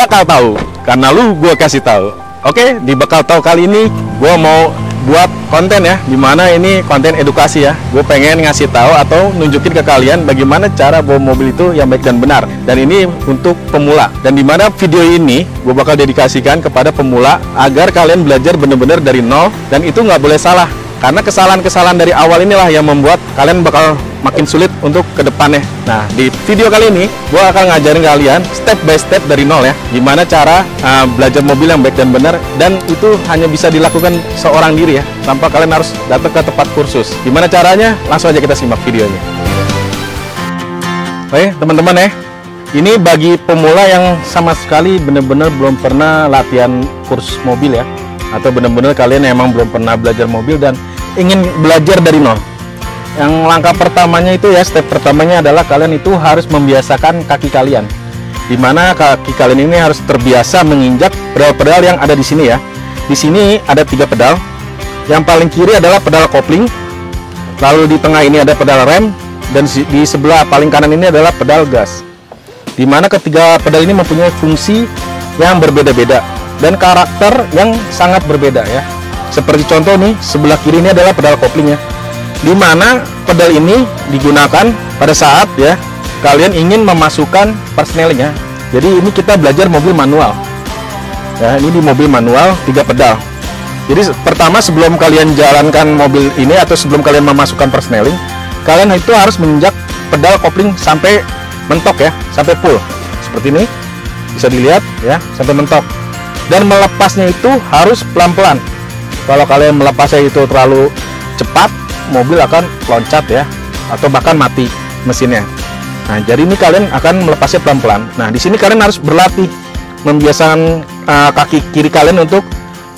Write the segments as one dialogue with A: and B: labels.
A: bakal tahu karena lu gue kasih tahu. Oke, di bakal tahu kali ini gue mau buat konten ya, dimana ini konten edukasi ya. Gue pengen ngasih tahu atau nunjukin ke kalian bagaimana cara bawa mobil itu yang baik dan benar. Dan ini untuk pemula. Dan dimana video ini gue bakal dedikasikan kepada pemula agar kalian belajar bener-bener dari nol, dan itu nggak boleh salah. Karena kesalahan-kesalahan dari awal inilah yang membuat kalian bakal makin sulit untuk ke depannya. Nah, di video kali ini gue akan ngajarin kalian step by step dari nol ya, gimana cara belajar mobil yang baik dan benar, dan itu hanya bisa dilakukan seorang diri ya, tanpa kalian harus datang ke tempat kursus. Gimana caranya? Langsung aja kita simak videonya. Oke teman-teman ya, ini bagi pemula yang sama sekali bener-bener belum pernah latihan kursus mobil ya, atau bener-bener kalian emang belum pernah belajar mobil dan ingin belajar dari nol. Yang langkah pertamanya itu ya, step pertamanya adalah kalian itu harus membiasakan kaki kalian, dimana kaki kalian ini harus terbiasa menginjak pedal-pedal yang ada di sini ya. Di sini ada 3 pedal. Yang paling kiri adalah pedal kopling, lalu di tengah ini ada pedal rem, dan di sebelah paling kanan ini adalah pedal gas. Dimana ketiga pedal ini mempunyai fungsi yang berbeda-beda dan karakter yang sangat berbeda ya. Seperti contoh nih, sebelah kiri ini adalah pedal koplingnya, dimana pedal ini digunakan pada saat ya kalian ingin memasukkan persneling ya. Jadi ini kita belajar mobil manual ya, ini di mobil manual 3 pedal. Jadi pertama, sebelum kalian jalankan mobil ini atau sebelum kalian memasukkan persneling, kalian itu harus menginjak pedal kopling sampai mentok ya, sampai full seperti ini, bisa dilihat ya, sampai mentok. Dan melepasnya itu harus pelan-pelan. Kalau kalian melepasnya itu terlalu cepat, mobil akan loncat ya, atau bahkan mati mesinnya. Nah, jadi ini kalian akan melepasnya pelan-pelan. Nah, di sini kalian harus berlatih membiasakan kaki kiri kalian untuk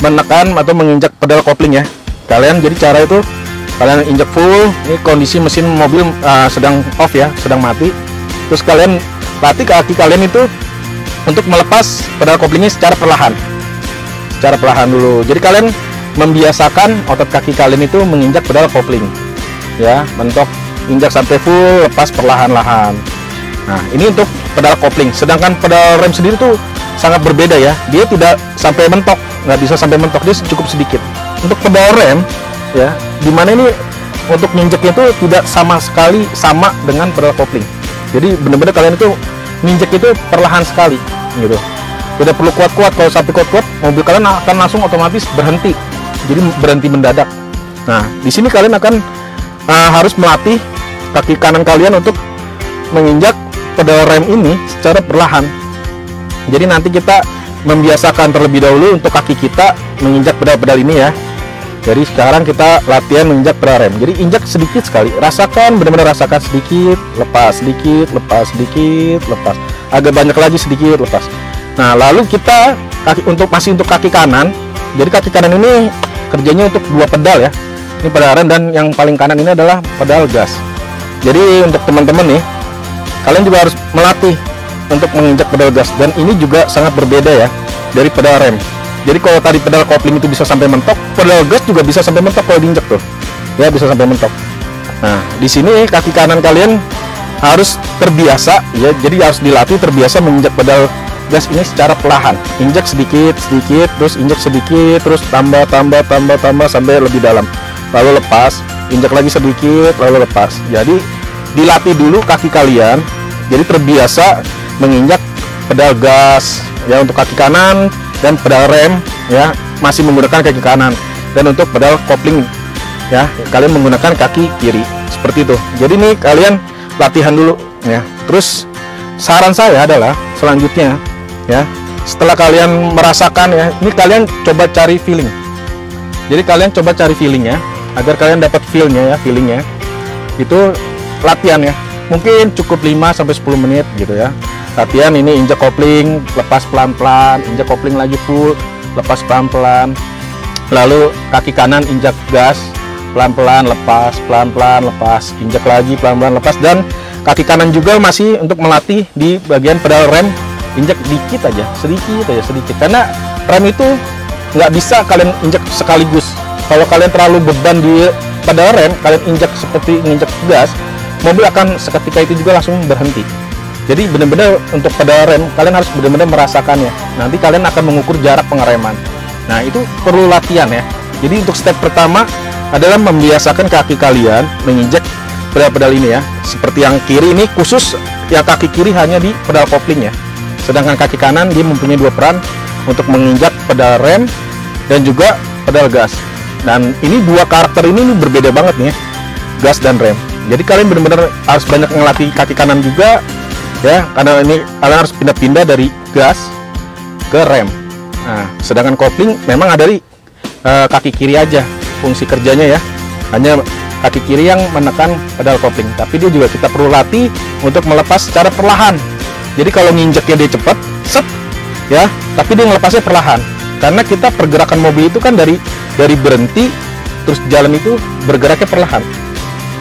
A: menekan atau menginjak pedal kopling ya. Kalian jadi cara itu kalian injak full. Ini kondisi mesin mobil sedang off ya, sedang mati. Terus kalian latih kaki kalian itu untuk melepas pedal koplingnya secara perlahan. Secara perlahan dulu. Jadi kalian membiasakan otot kaki kalian itu menginjak pedal kopling ya, mentok, injak sampai full, lepas perlahan-lahan. Nah, ini untuk pedal kopling. Sedangkan pedal rem sendiri tuh sangat berbeda ya, dia tidak sampai mentok, nggak bisa sampai mentok, dia cukup sedikit. Untuk pedal rem ya, dimana ini untuk nginjeknya itu tidak sama sekali sama dengan pedal kopling. Jadi benar-benar kalian itu nginjek itu perlahan sekali gitu, tidak perlu kuat-kuat. Kalau sampai kuat-kuat, mobil kalian akan langsung otomatis berhenti, jadi berhenti mendadak. Nah, di sini kalian akan harus melatih kaki kanan kalian untuk menginjak pedal rem ini secara perlahan. Jadi nanti kita membiasakan terlebih dahulu untuk kaki kita menginjak pedal-pedal ini ya. Jadi sekarang kita latihan menginjak pedal rem. Jadi injak sedikit sekali, rasakan, benar-benar rasakan, sedikit, lepas, sedikit, lepas, sedikit, lepas, agak banyak lagi, sedikit, lepas. Nah, lalu kita masih untuk kaki kanan. Jadi kaki kanan ini kerjanya untuk 2 pedal ya. Ini pedal rem, dan yang paling kanan ini adalah pedal gas. Jadi untuk teman-teman nih, kalian juga harus melatih untuk menginjak pedal gas, dan ini juga sangat berbeda ya dari pedal rem. Jadi kalau tadi pedal kopling itu bisa sampai mentok, pedal gas juga bisa sampai mentok kalau diinjak tuh. Ya, bisa sampai mentok. Nah, di sini kaki kanan kalian harus terbiasa ya, jadi harus dilatih terbiasa menginjak pedal gas ini secara perlahan. Injak sedikit, sedikit, terus injak sedikit, terus tambah sampai lebih dalam. Lalu lepas, injak lagi sedikit, lalu lepas. Jadi dilatih dulu kaki kalian, jadi terbiasa menginjak pedal gas ya untuk kaki kanan, dan pedal rem ya masih menggunakan kaki kanan, dan untuk pedal kopling ya kalian menggunakan kaki kiri seperti itu. Jadi nih kalian latihan dulu ya. Terus saran saya adalah selanjutnya ya, setelah kalian merasakan ya, ini kalian coba cari feeling. Jadi kalian coba cari feeling ya, agar kalian dapat feelnya ya, feelingnya itu latihan ya. Mungkin cukup 5-10 menit gitu ya. Latihan ini injak kopling, lepas pelan-pelan, injak kopling lagi full, lepas pelan-pelan. Lalu kaki kanan injak gas, pelan-pelan, lepas, pelan-pelan, lepas, injak lagi pelan-pelan, lepas. Dan kaki kanan juga masih untuk melatih di bagian pedal rem, injak dikit aja, sedikit. Karena rem itu nggak bisa kalian injak sekaligus. Kalau kalian terlalu beban di pedal rem, kalian injak seperti injak gas, mobil akan seketika itu juga langsung berhenti. Jadi benar-benar untuk pedal rem kalian harus benar-benar merasakannya. Nanti kalian akan mengukur jarak pengereman. Nah, itu perlu latihan ya. Jadi untuk step pertama adalah membiasakan kaki kalian menginjak pedal-pedal ini ya. Seperti yang kiri ini khusus yang kaki kiri hanya di pedal kopling ya. Sedangkan kaki kanan dia mempunyai dua peran untuk menginjak pedal rem dan juga pedal gas. Dan ini dua karakter ini berbeda banget nih ya, gas dan rem. Jadi kalian benar-benar harus banyak ngelatih kaki kanan juga ya, karena ini kalian harus pindah-pindah dari gas ke rem. Nah, sedangkan kopling memang ada di kaki kiri aja fungsi kerjanya ya, hanya kaki kiri yang menekan pedal kopling. Tapi dia juga kita perlu latih untuk melepas secara perlahan. Jadi kalau nginjeknya dia cepat, set ya, tapi dia melepasnya perlahan. Karena kita pergerakan mobil itu kan dari berhenti terus jalan itu bergeraknya perlahan.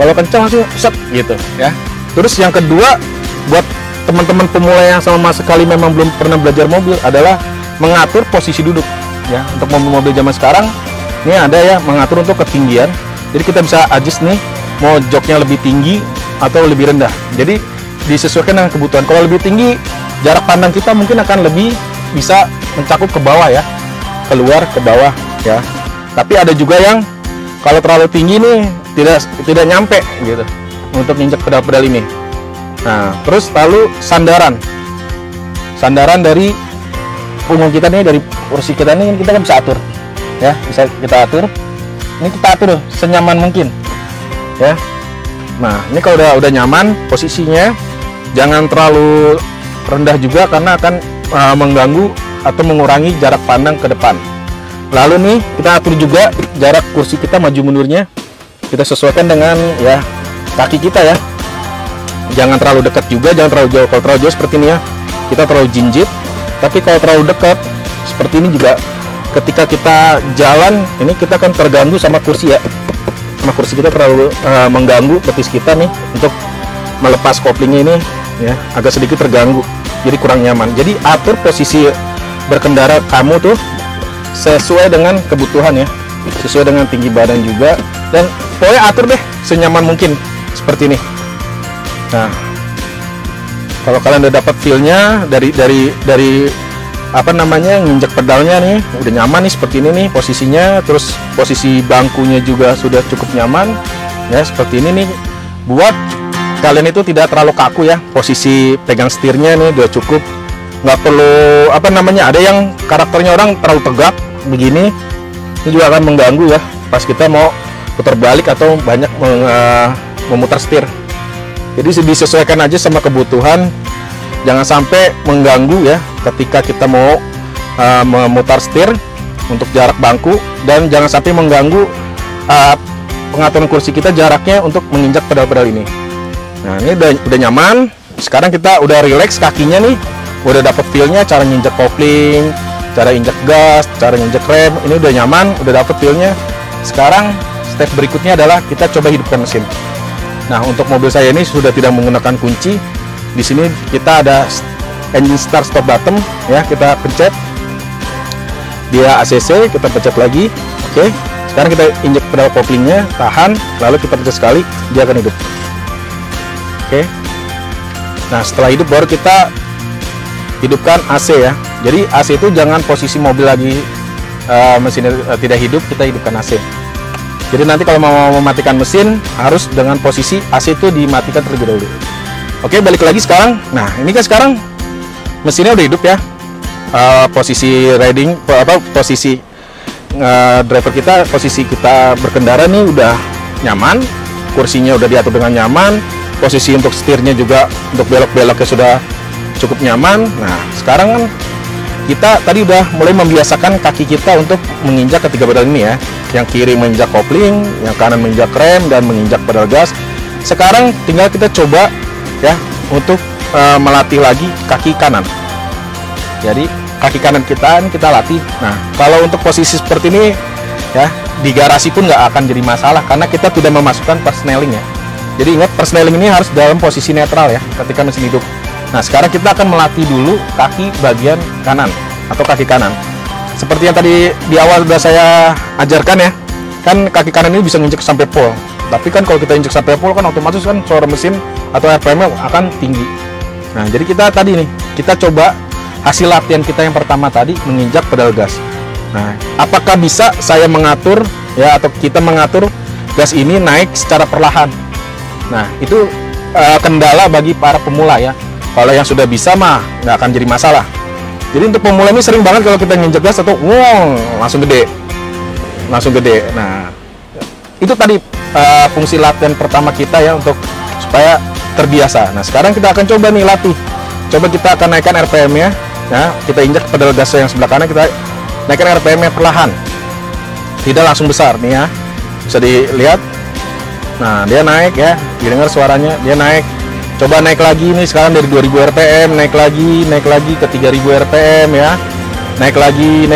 A: Kalau kencang langsung set gitu ya. Terus yang kedua buat teman-teman pemula yang sama sekali memang belum pernah belajar mobil adalah mengatur posisi duduk ya. Untuk mobil-mobil zaman sekarang ini ada ya mengatur untuk ketinggian. Jadi kita bisa adjust nih mau joknya lebih tinggi atau lebih rendah. Jadi disesuaikan dengan kebutuhan. Kalau lebih tinggi jarak pandang kita mungkin akan lebih bisa mencakup ke bawah ya, keluar ke bawah ya. Tapi ada juga yang kalau terlalu tinggi nih tidak nyampe gitu untuk injak pedal-pedal ini. Nah, terus lalu sandaran dari punggung kita nih, dari kursi kita nih kita kan bisa atur ya, bisa kita atur. Ini kita atur senyaman mungkin ya. Nah, ini kalau udah nyaman posisinya, jangan terlalu rendah juga karena akan mengganggu atau mengurangi jarak pandang ke depan. Lalu nih kita atur juga jarak kursi kita maju mundurnya, kita sesuaikan dengan ya kaki kita ya. Jangan terlalu dekat juga, jangan terlalu jauh. Kalau terlalu jauh seperti ini ya, kita terlalu jinjit. Tapi kalau terlalu dekat seperti ini juga, ketika kita jalan ini kita akan terganggu sama kursi ya. Sama kursi kita terlalu mengganggu betis kita nih untuk melepas koplingnya ini ya, agak sedikit terganggu. Jadi kurang nyaman. Jadi atur posisi berkendara kamu tuh sesuai dengan kebutuhan ya, sesuai dengan tinggi badan juga, dan pokoknya atur deh senyaman mungkin seperti ini. Nah, kalau kalian udah dapat feel-nya dari apa namanya nginjek pedalnya nih, udah nyaman nih seperti ini nih posisinya, terus posisi bangkunya juga sudah cukup nyaman ya seperti ini nih. Buat kalian itu tidak terlalu kaku ya, posisi pegang setirnya nih udah cukup. Nggak perlu apa namanya, ada yang karakternya orang terlalu tegak begini, ini juga akan mengganggu ya pas kita mau putar balik atau banyak memutar setir. Jadi disesuaikan aja sama kebutuhan, jangan sampai mengganggu ya ketika kita mau memutar setir untuk jarak bangku, dan jangan sampai mengganggu pengaturan kursi kita jaraknya untuk menginjak pedal-pedal ini. Nah, ini udah nyaman. Sekarang kita udah relax kakinya nih, udah dapet feel-nya, cara nginjek kopling, cara injek gas, cara nginjek rem, ini udah nyaman, udah dapet feel-nya. Sekarang step berikutnya adalah kita coba hidupkan mesin. Nah, untuk mobil saya ini sudah tidak menggunakan kunci. Di sini kita ada engine start stop button ya, kita pencet. Dia ACC, kita pencet lagi. Oke. Sekarang kita injek pedal koplingnya, tahan, lalu kita pencet sekali, dia akan hidup. Oke. Nah, setelah hidup baru kita hidupkan AC ya. Jadi AC itu jangan posisi mobil lagi mesinnya tidak hidup, kita hidupkan AC. Jadi nanti kalau mau mematikan mesin harus dengan posisi AC itu dimatikan terlebih dahulu. Oke, balik lagi sekarang. Nah, ini kan sekarang mesinnya udah hidup ya. Posisi riding posisi driver kita, posisi kita berkendara nih udah nyaman, kursinya udah diatur dengan nyaman, posisi untuk setirnya juga untuk belok-beloknya sudah cukup nyaman. Nah, sekarang kan kita tadi udah mulai membiasakan kaki kita untuk menginjak ketiga pedal ini ya. Yang kiri menginjak kopling, yang kanan menginjak rem, dan menginjak pedal gas. Sekarang tinggal kita coba ya untuk melatih lagi kaki kanan. Jadi kaki kanan kita latih. Nah, kalau untuk posisi seperti ini ya, di garasi pun nggak akan jadi masalah karena kita tidak memasukkan persneling ya. Jadi ingat, persneling ini harus dalam posisi netral ya ketika mesin hidup. Nah, sekarang kita akan melatih dulu kaki bagian kanan atau kaki kanan. Seperti yang tadi di awal sudah saya ajarkan ya, kan kaki kanan ini bisa nginjek sampai pole. Tapi kan kalau kita injek sampai pole kan otomatis kan suara mesin atau RPM akan tinggi. Nah, jadi kita tadi nih, kita coba hasil latihan kita yang pertama tadi menginjak pedal gas. Nah, apakah bisa saya mengatur ya, atau kita mengatur gas ini naik secara perlahan? Nah, itu kendala bagi para pemula ya. Kalau yang sudah bisa mah nggak akan jadi masalah. Jadi untuk pemula ini sering banget kalau kita nginjek gas atau wow, langsung gede. Nah, itu tadi fungsi latihan pertama kita ya, untuk supaya terbiasa. Nah, sekarang kita akan coba nih latih. Coba kita akan naikkan RPM-nya. Ya, kita injak pedal gas yang sebelah kanan, kita naikkan RPM-nya perlahan. Tidak langsung besar nih ya. Bisa dilihat. Nah, dia naik ya. Didengar suaranya, dia naik. Coba naik lagi nih, sekarang dari 2000 RPM naik lagi ke 3000 RPM ya. Naik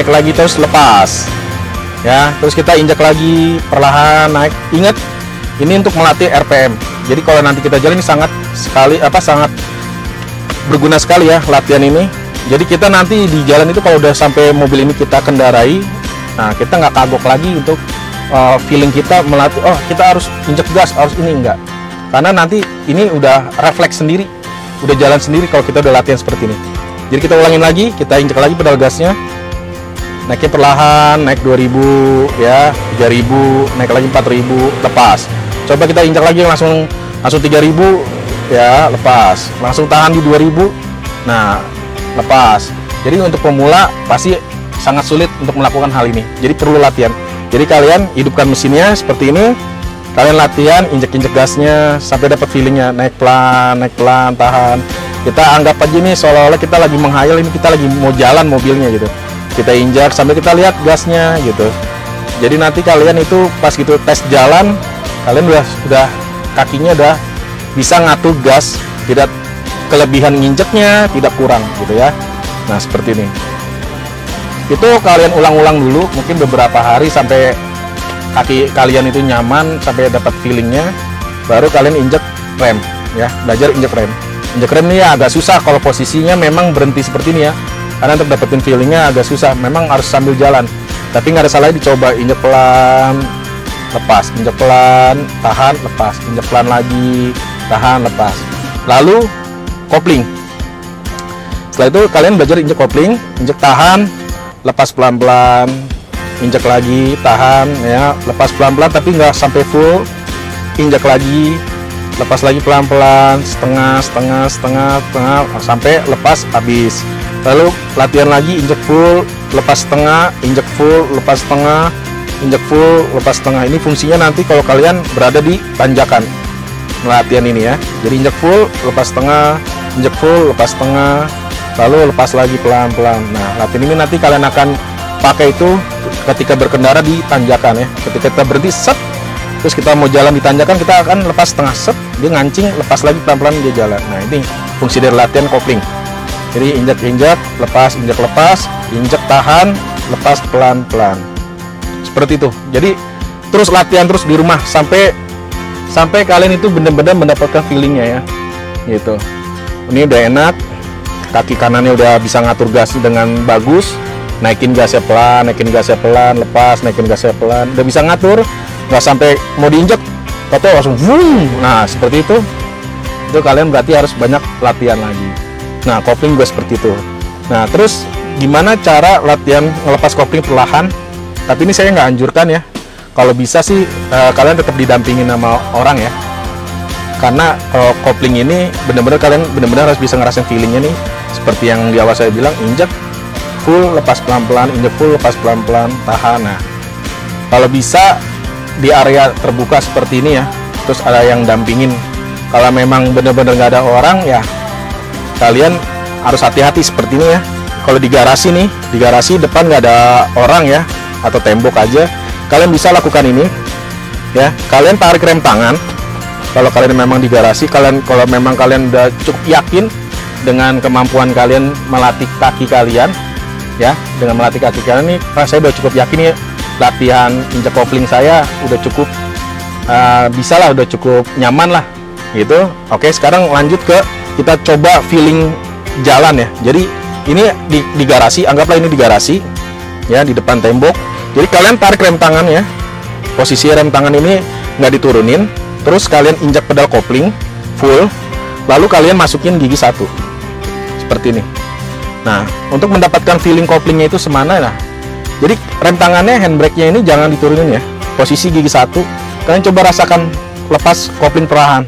A: lagi terus lepas. Ya, terus kita injak lagi perlahan naik. Ingat, ini untuk melatih RPM. Jadi kalau nanti kita jalan ini sangat berguna sekali ya latihan ini. Jadi kita nanti di jalan itu kalau udah sampai mobil ini kita kendarai, nah kita nggak kagok lagi untuk feeling kita melatih, oh kita harus injek gas, harus ini, enggak. Karena nanti ini udah refleks sendiri, udah jalan sendiri kalau kita udah latihan seperti ini. Jadi kita ulangin lagi, kita injek lagi pedal gasnya, naiknya perlahan, naik 2000 ya, 3000, naik lagi 4000, lepas. Coba kita injak lagi langsung 3000 ya, lepas. Langsung tahan di 2000. Nah, lepas. Jadi untuk pemula pasti sangat sulit untuk melakukan hal ini. Jadi perlu latihan. Jadi kalian hidupkan mesinnya seperti ini. Kalian latihan injek-injek gasnya sampai dapat feelingnya, naik pelan, tahan. Kita anggap aja nih seolah-olah kita lagi menghayal, ini kita lagi mau jalan mobilnya gitu. Kita injak sampai kita lihat gasnya gitu. Jadi nanti kalian itu pas gitu tes jalan, kalian udah kakinya udah bisa ngatur gas, tidak kelebihan nginjeknya, tidak kurang gitu ya. Nah, seperti ini. Itu kalian ulang-ulang dulu, mungkin beberapa hari sampai kaki kalian itu nyaman, sampai dapat feelingnya, baru kalian injek rem ya, belajar injek rem. Injek rem ini ya agak susah kalau posisinya memang berhenti seperti ini ya, karena untuk dapetin feelingnya agak susah, memang harus sambil jalan. Tapi nggak ada salahnya dicoba, injek pelan, lepas, injek pelan, tahan, lepas, injek pelan lagi, tahan, lepas. Lalu kopling. Setelah itu kalian belajar injek kopling, injek tahan, lepas pelan-pelan, injek lagi, tahan ya, lepas pelan-pelan tapi nggak sampai full, injek lagi, lepas lagi pelan-pelan, setengah sampai lepas habis. Lalu latihan lagi, injek full, lepas setengah, injek full, lepas setengah, injek full, lepas setengah. Ini fungsinya nanti kalau kalian berada di tanjakan latihan ini ya. Jadi injek full, lepas setengah, injek full, lepas setengah, lalu lepas lagi pelan-pelan. Nah, latihan ini nanti kalian akan pakai itu ketika berkendara di tanjakan ya. Ketika kita berhenti set, terus kita mau jalan di tanjakan, kita akan lepas setengah set, dia ngancing, lepas lagi pelan-pelan, dia jalan. Nah, ini fungsi dari latihan kopling. Jadi injak lepas, injak tahan, lepas pelan-pelan. Seperti itu. Jadi terus latihan terus di rumah sampai kalian itu benar-benar mendapatkan feelingnya ya. Gitu. Ini udah enak. Kaki kanannya udah bisa ngatur gas dengan bagus. Naikin gasnya pelan, lepas, naikin gasnya pelan. Udah bisa ngatur, nggak sampai mau diinjek, atau langsung boom. Nah, seperti itu. Itu kalian berarti harus banyak latihan lagi. Nah, kopling juga seperti itu. Nah, terus gimana cara latihan ngelepas kopling perlahan? Tapi ini saya nggak anjurkan ya. Kalau bisa sih kalian tetap didampingin sama orang ya. Karena kalau kopling ini benar-benar kalian benar-benar harus bisa ngerasain feelingnya nih. Seperti yang di awal saya bilang, injek full, lepas pelan-pelan, injek full, lepas pelan-pelan, tahan. Nah, kalau bisa di area terbuka seperti ini ya, terus ada yang dampingin. Kalau memang benar-benar nggak ada orang ya, kalian harus hati-hati seperti ini ya. Kalau di garasi nih, di garasi depan nggak ada orang ya, atau tembok aja, kalian bisa lakukan ini ya. Kalian tarik rem tangan. Kalau kalian memang di garasi, kalau memang kalian udah cukup yakin dengan kemampuan kalian melatih kaki kalian ya, dengan melatih kaki kalian nih, saya udah cukup yakin ya, latihan injek kopling saya udah cukup bisa lah, udah cukup nyaman lah gitu. Oke, sekarang lanjut ke kita coba feeling jalan ya. Jadi ini di garasi, anggaplah ini di garasi ya, di depan tembok. Jadi kalian tarik rem tangan ya, posisi rem tangan ini nggak diturunin, terus kalian injak pedal kopling full, lalu kalian masukin gigi 1 seperti ini. Nah, untuk mendapatkan feeling koplingnya itu semana, nah jadi rem tangannya, handbrake-nya ini jangan diturunin ya, posisi gigi 1 kalian coba rasakan lepas kopling perlahan.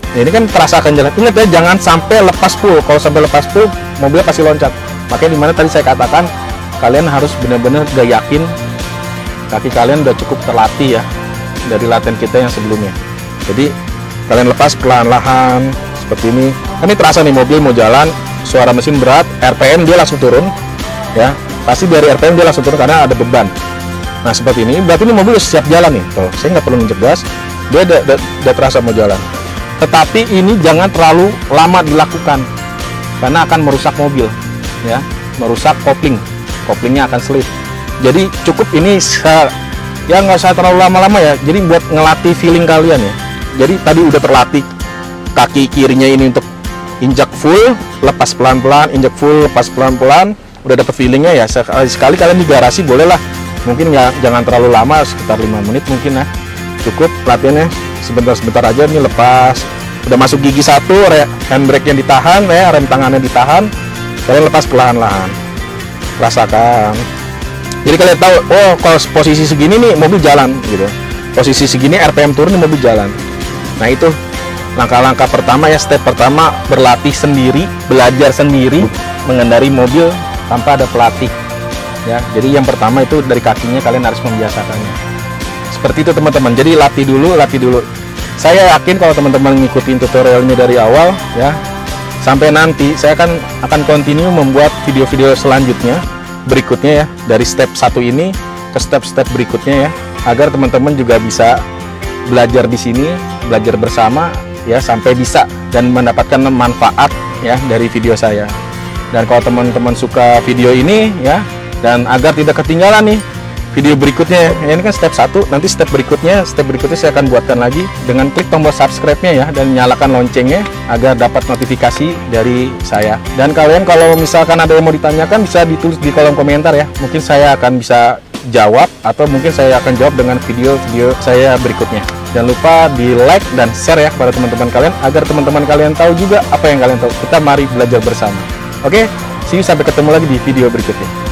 A: Nah, ini kan terasa akan jalan. Ingat ya, jangan sampai lepas full. Kalau sampai lepas full, mobilnya pasti loncat. Makanya dimana tadi saya katakan, kalian harus benar-benar udah yakin kaki kalian udah cukup terlatih ya dari latihan kita yang sebelumnya. Jadi kalian lepas perlahan-lahan seperti ini. Ini terasa nih mobil mau jalan, suara mesin berat, RPM dia langsung turun ya. Pasti dari RPM dia langsung turun karena ada beban. Nah seperti ini, berarti ini mobil siap jalan nih. Tuh, saya nggak perlu nginjek gas, dia udah terasa mau jalan. Tetapi ini jangan terlalu lama dilakukan karena akan merusak mobil ya, merusak koplingnya akan slip. Jadi cukup ini ya nggak usah terlalu lama-lama ya, jadi buat ngelatih feeling kalian ya. Jadi tadi udah terlatih kaki kirinya ini untuk injak full, lepas pelan-pelan, injak full, lepas pelan-pelan, udah dapet feelingnya ya. Sekali kalian di garasi bolehlah, mungkin nggak, jangan terlalu lama, sekitar 5 menit mungkin ya, cukup latihannya sebentar-sebentar aja. Nih lepas, udah masuk gigi 1, handbrake yang ditahan ya, rem tangannya ditahan, kalian lepas perlahan-lahan, rasakan. Jadi kalian tahu, oh kalau posisi segini nih mobil jalan gitu, posisi segini RPM turun nih mobil jalan. Nah itu langkah-langkah pertama ya, step pertama berlatih sendiri, belajar sendiri mengendari mobil tanpa ada pelatih ya. Jadi yang pertama itu dari kakinya kalian harus membiasakannya. Seperti itu teman-teman. Jadi latih dulu. Saya yakin kalau teman-teman ngikutin tutorialnya dari awal ya, sampai nanti saya akan continue membuat video-video selanjutnya berikutnya ya, dari step 1 ini ke step-step berikutnya ya, agar teman-teman juga bisa belajar di sini, belajar bersama ya, sampai bisa dan mendapatkan manfaat ya dari video saya. Dan kalau teman-teman suka video ini ya, dan agar tidak ketinggalan nih video berikutnya ya, ini kan step 1, nanti step berikutnya saya akan buatkan lagi dengan klik tombol subscribe-nya ya, dan nyalakan loncengnya agar dapat notifikasi dari saya. Dan kalian kalau misalkan ada yang mau ditanyakan bisa ditulis di kolom komentar ya, mungkin saya akan bisa jawab atau mungkin saya akan jawab dengan video-video saya berikutnya. Jangan lupa di like dan share ya kepada teman-teman kalian agar teman-teman kalian tahu juga apa yang kalian tahu. Kita mari belajar bersama. Oke, see you, sampai ketemu lagi di video berikutnya.